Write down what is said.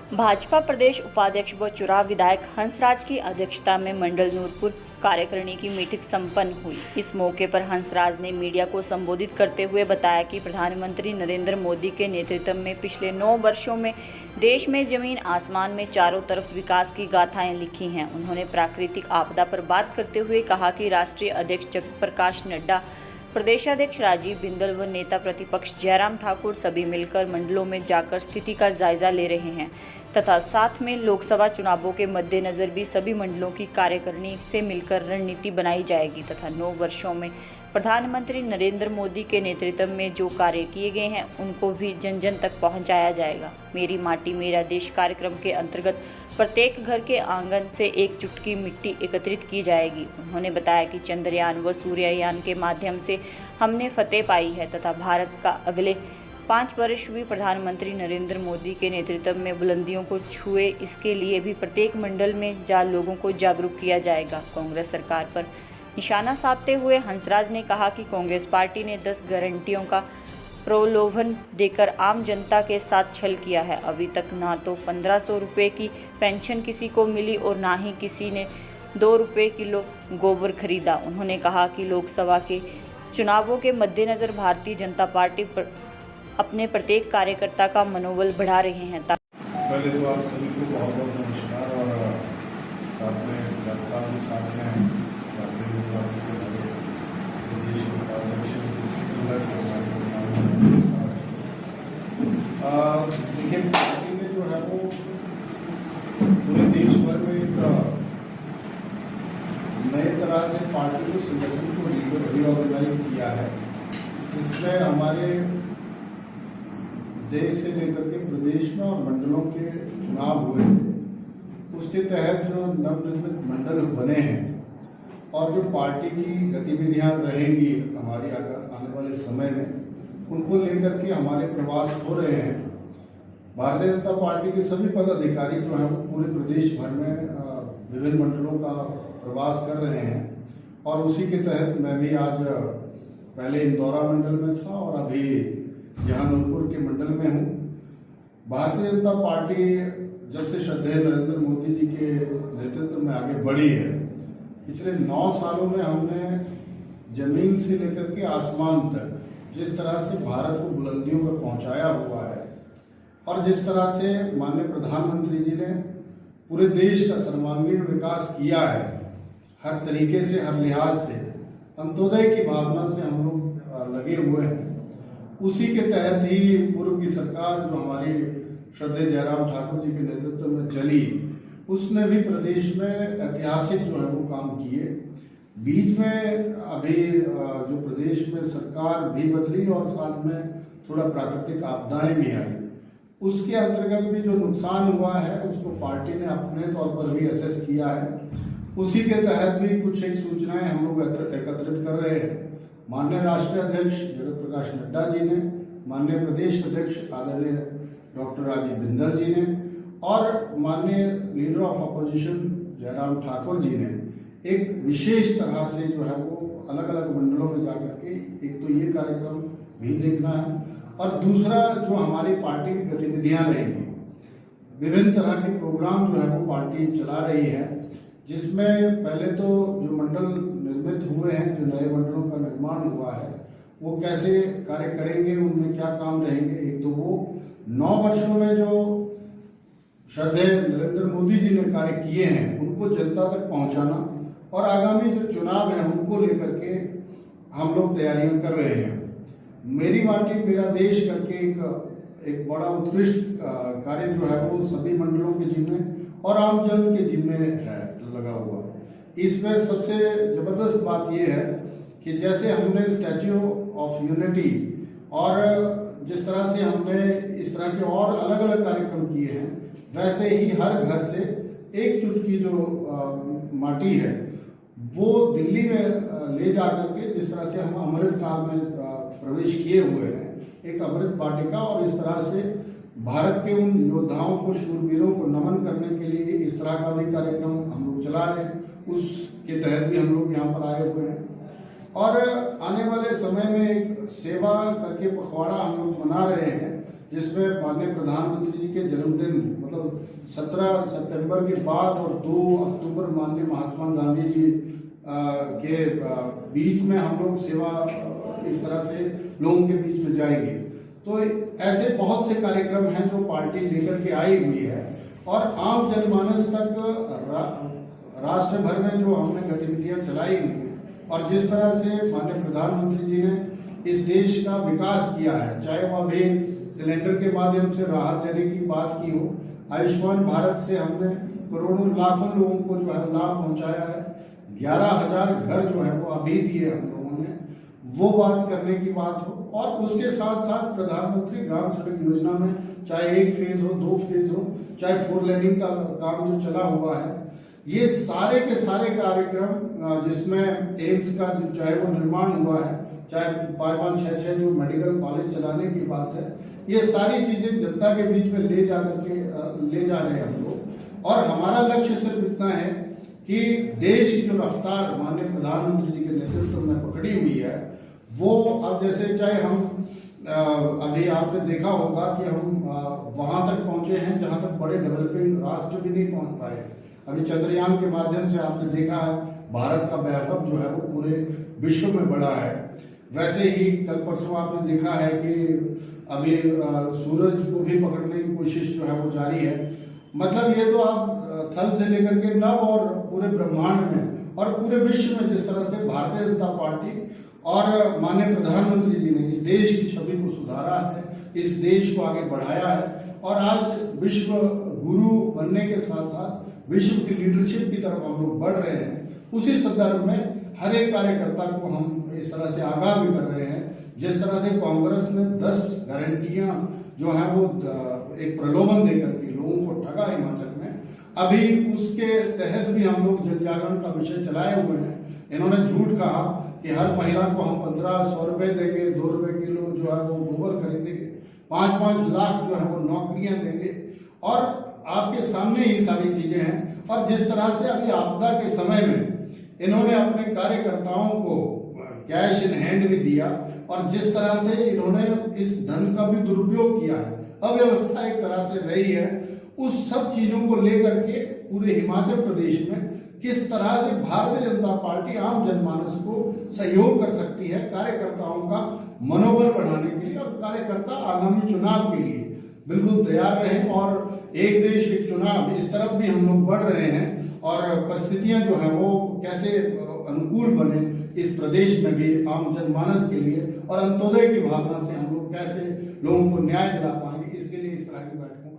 भाजपा प्रदेश उपाध्यक्ष व चुराव विधायक हंसराज की अध्यक्षता में मंडल नूरपुर कार्यकारिणी की मीटिंग संपन्न हुई। इस मौके पर हंसराज ने मीडिया को संबोधित करते हुए बताया कि प्रधानमंत्री नरेंद्र मोदी के नेतृत्व में पिछले 9 वर्षों में देश में जमीन आसमान में चारों तरफ विकास की गाथाएं लिखी हैं। उन्होंने प्राकृतिक आपदा पर बात करते हुए कहा कि राष्ट्रीय अध्यक्ष जगत प्रकाश नड्डा, प्रदेशाध्यक्ष राजीव बिंदल व नेता प्रतिपक्ष जयराम ठाकुर सभी मिलकर मंडलों में जाकर स्थिति का जायजा ले रहे हैं तथा साथ में लोकसभा चुनावों के मद्देनजर भी सभी मंडलों की कार्यकारिणी से मिलकर रणनीति बनाई जाएगी तथा 9 वर्षों में प्रधानमंत्री नरेंद्र मोदी के नेतृत्व में जो कार्य किए गए हैं उनको भी जन जन तक पहुंचाया जाएगा। मेरी माटी मेरा देश कार्यक्रम के अंतर्गत प्रत्येक घर के आंगन से एक चुटकी मिट्टी एकत्रित की जाएगी। उन्होंने बताया कि चंद्रयान व सूर्ययान के माध्यम से हमने फतेह पाई है तथा भारत का अगले 5 वर्ष भी प्रधानमंत्री नरेंद्र मोदी के नेतृत्व में बुलंदियों को छुए, इसके लिए भी प्रत्येक मंडल में लोगों को जागरूक किया जाएगा। कांग्रेस सरकार पर निशाना साधते हुए हंसराज ने कहा कि कांग्रेस पार्टी ने 10 गारंटियों का प्रलोभन देकर आम जनता के साथ छल किया है। अभी तक ना तो 1500 रुपये की पेंशन किसी को मिली और ना ही किसी ने 2 रुपये किलो गोबर खरीदा। उन्होंने कहा कि लोकसभा के चुनावों के मद्देनजर भारतीय जनता पार्टी अपने प्रत्येक कार्यकर्ता का मनोबल बढ़ा रहे हैं। पहले तो आप सभी को बहुत बहुत नमस्कार और साथ में देखिए, पार्टी ने जो है वो पूरे देश भर में एक नए तरह से पार्टी को संगठन को रीऑर्गेनाइज किया है, जिसमें हमारे देश से लेकर के प्रदेश में और मंडलों के चुनाव हुए थे। उसके तहत जो नवनिर्मित मंडल बने हैं और जो पार्टी की गतिविधियां रहेंगी हमारी आने वाले समय में, उनको लेकर के हमारे प्रवास हो रहे हैं। भारतीय जनता पार्टी के सभी पदाधिकारी जो हैं वो पूरे प्रदेश भर में विभिन्न मंडलों का प्रवास कर रहे हैं और उसी के तहत मैं भी आज पहले इंदौरा मंडल में था और अभी यहाँ नूरपुर के मंडल में हूँ। भारतीय जनता पार्टी जब से श्रद्धेय नरेंद्र मोदी जी के नेतृत्व में आगे बढ़ी है, पिछले 9 सालों में हमने जमीन से लेकर के आसमान तक जिस तरह से भारत को बुलंदियों पर पहुंचाया हुआ है और जिस तरह से माननीय प्रधानमंत्री जी ने पूरे देश का सर्वांगीण विकास किया है, हर तरीके से, हर लिहाज से, अंत्योदय की भावना से हम लोग लगे हुए हैं। उसी के तहत ही पूर्व की सरकार जो हमारी श्रद्धेय जयराम ठाकुर जी के नेतृत्व में चली, उसने भी प्रदेश में ऐतिहासिक जो है वो काम किए। बीच में अभी जो प्रदेश में सरकार भी बदली और साथ में थोड़ा प्राकृतिक आपदाएं भी आई, उसके अंतर्गत भी जो नुकसान हुआ है उसको पार्टी ने अपने तौर पर भी असेस किया है। उसी के तहत भी कुछ एक सूचनाएं हम लोग एकत्रित कर रहे हैं। माननीय राष्ट्रीय अध्यक्ष जगत प्रकाश नड्डा जी ने, माननीय प्रदेश अध्यक्ष आदरणीय डॉक्टर राजीव बिंदल जी ने और माननीय leader of opposition Jairam Thakur ji ने एक विशेष तरह से जो है वो अलग अलग मंडलों में जाकर के एक तो ये कार्यक्रम भी देखना है और दूसरा जो हमारी पार्टी की गतिविधियां रहेंगी, विभिन्न तरह के प्रोग्राम जो है वो पार्टी चला रही है, जिसमें पहले तो जो मंडल निर्मित हुए हैं, जो नए मंडलों का निर्माण हुआ है, वो कैसे कार्य करेंगे, उनमें क्या काम रहेंगे। एक तो वो 9 वर्षों में जो श्रद्धेय नरेंद्र मोदी जी ने कार्य किए हैं उनको जनता तक पहुंचाना और आगामी जो चुनाव है उनको लेकर के हम लोग तैयारियां कर रहे हैं। मेरी माटी मेरा देश करके एक बड़ा उत्कृष्ट कार्य जो है वो सभी मंडलों के जिम्मे और आम जन के जिम्मे है लगा हुआ। इसमें सबसे जबरदस्त बात यह है कि जैसे हमने स्टैच्यू ऑफ यूनिटी और जिस तरह से हमने इस तरह के और अलग अलग कार्यक्रम किए हैं, वैसे ही हर घर से एक चुटकी जो माटी है वो दिल्ली में ले जाकर के, जिस तरह से हम अमृत काल में प्रवेश किए हुए हैं, एक अमृत वाटिका, और इस तरह से भारत के उन योद्धाओं को, शूरवीरों को नमन करने के लिए इस तरह का भी कार्यक्रम हम लोग चला रहे हैं। उसके तहत भी हम लोग यहाँ पर आए हुए हैं और आने वाले समय में एक सेवा करके पखवाड़ा हम लोग मना रहे हैं, जिसमें माननीय प्रधानमंत्री जी के जन्मदिन मतलब 17 सितंबर के बाद और 2 अक्टूबर माननीय महात्मा गांधी जी के बीच में हम लोग सेवा इस तरह से लोगों के बीच में जाएंगे। तो ऐसे बहुत से कार्यक्रम हैं जो पार्टी लेकर के आई हुई है और आम जनमानस तक राष्ट्र भर में जो हमने गतिविधियां चलाई हुई हैं और जिस तरह से माननीय प्रधानमंत्री जी ने इस देश का विकास किया है, चाहे वह अभी सिलेंडर के माध्यम से राहत देने की बात की हो, आयुष्मान भारत से हमने करोड़ों लाखों लोगों को जो है लाभ पहुंचाया है, 11,000 घर जो है वो अभी दिए हम लोगों ने, वो बात करने की बात हो। और उसके साथ साथ प्रधानमंत्री ग्राम सड़क योजना में चाहे 1 फेज हो, 2 फेज हो, चाहे 4 लेनिंग का काम जो चला हुआ है, ये सारे के सारे कार्यक्रम जिसमें एम्स का जो चाहे वो निर्माण हुआ है, चाहे 5-5, 6-6 जो मेडिकल कॉलेज चलाने की बात है, ये सारी चीजें जनता के बीच में ले जा रहे हैं हम लोग। और हमारा लक्ष्य सिर्फ इतना है कि देश की जो रफ्तार माननीय प्रधानमंत्री जी के नेतृत्व में पकड़ी हुई है, वो अब जैसे चाहे हम अभी आपने देखा होगा कि हम वहां तक पहुंचे हैं जहां तक बड़े डेवलपिंग राष्ट्र भी नहीं पहुंच पाए। अभी चंद्रयान के माध्यम से आपने देखा है भारत का वैभव जो है वो पूरे विश्व में बढ़ा है। वैसे ही कल परसों आपने देखा है कि अभी सूरज को भी पकड़ने की कोशिश जो है वो जारी है। मतलब ये तो आप थल से लेकर के नभ और पूरे ब्रह्मांड में और पूरे विश्व में जिस तरह से भारतीय जनता पार्टी और माननीय प्रधानमंत्री जी ने इस देश की छवि को सुधारा है, इस देश को आगे बढ़ाया है और आज विश्व गुरु बनने के साथ साथ विश्व की लीडरशिप की तरफ हम लोग बढ़ रहे हैं। उसी संदर्भ में हर एक कार्यकर्ता को हम इस तरह से आगाह भी कर रहे हैं। जिस तरह से कांग्रेस ने 10 गारंटियां जो है वो एक प्रलोभन देकर के लोगों को ठगा हिमाचल में, अभी उसके तहत भी हम लोग जन जागरण का विषय चलाए हुए हैं। इन्होंने झूठ कहा कि हर महिला को हम 1500 रुपए देंगे, 2 रुपए किलो जो है वो गोबर खरीदेंगे, 5-5 लाख जो है वो नौकरियां देंगे और आपके सामने ही सारी चीजें हैं। और जिस तरह से अभी आपदा के समय में इन्होंने अपने कार्यकर्ताओं को कैश इन हैंड भी दिया और जिस तरह से इन्होंने इस धन का भी दुरुपयोग किया है, अव्यवस्था एक तरह से रही है, उस सब चीजों को लेकर के पूरे हिमाचल प्रदेश में किस तरह से भारतीय जनता पार्टी आम जनमानस को सहयोग कर सकती है कार्यकर्ताओं का मनोबल बढ़ाने के लिए और कार्यकर्ता आगामी चुनाव के लिए बिल्कुल तैयार रहे। और एक देश एक चुनाव इस तरफ भी हम लोग बढ़ रहे हैं और परिस्थितियां जो है वो कैसे अनुकूल बने इस प्रदेश में भी आम जनमानस के लिए और अंत्योदय की भावना से हम लोग कैसे लोगों को न्याय दिला पाएंगे, इसके लिए इस तरह की बैठकों